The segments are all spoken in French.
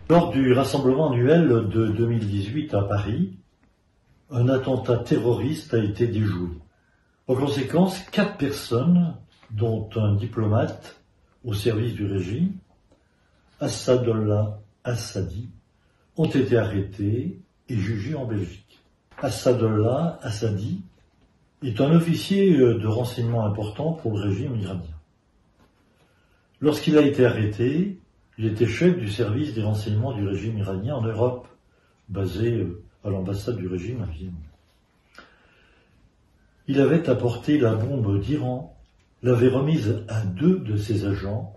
Lors du rassemblement annuel de 2018 à Paris, un attentat terroriste a été déjoué. En conséquence, 4 personnes, dont un diplomate au service du régime, Assadollah Assadi, ont été arrêtés et jugés en Belgique. Assadollah Assadi est un officier de renseignement important pour le régime iranien. Lorsqu'il a été arrêté, il était chef du service des renseignements du régime iranien en Europe, basé à l'ambassade du régime à Vienne. Il avait apporté la bombe d'Iran, l'avait remise à 2 de ses agents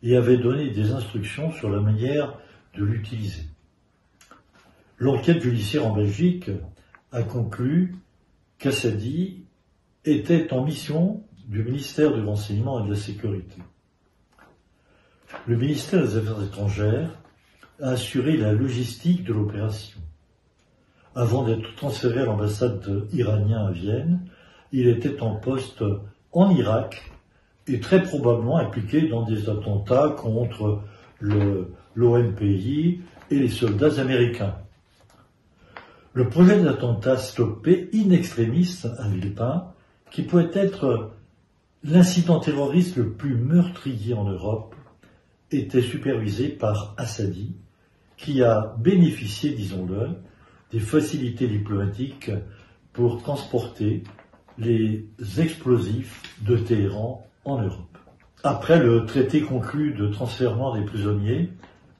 et avait donné des instructions sur la manière de l'utiliser. L'enquête judiciaire en Belgique a conclu qu'Assadi était en mission du ministère du Renseignement et de la Sécurité. Le ministère des Affaires étrangères a assuré la logistique de l'opération. Avant d'être transféré à l'ambassade iranienne à Vienne, il était en poste en Irak et très probablement impliqué dans des attentats contre l'OMPI et les soldats américains. Le projet d'attentat stoppé in extremis à Villepin, qui pourrait être l'incident terroriste le plus meurtrier en Europe, était supervisé par Assadi, qui a bénéficié, disons-le, des facilités diplomatiques pour transporter les explosifs de Téhéran en Europe. Après le traité conclu de transfèrement des prisonniers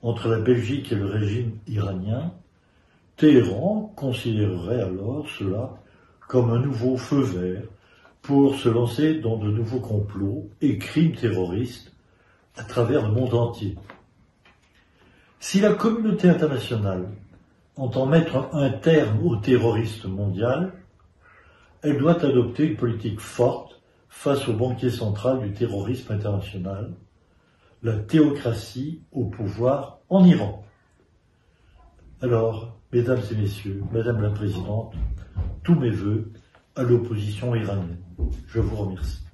entre la Belgique et le régime iranien, Téhéran considérerait alors cela comme un nouveau feu vert pour se lancer dans de nouveaux complots et crimes terroristes à travers le monde entier. Si la communauté internationale entend mettre un terme au terrorisme mondial, elle doit adopter une politique forte face au banquier central du terrorisme international, la théocratie au pouvoir en Iran. Alors, mesdames et messieurs, Madame la Présidente, tous mes vœux à l'opposition iranienne. Je vous remercie.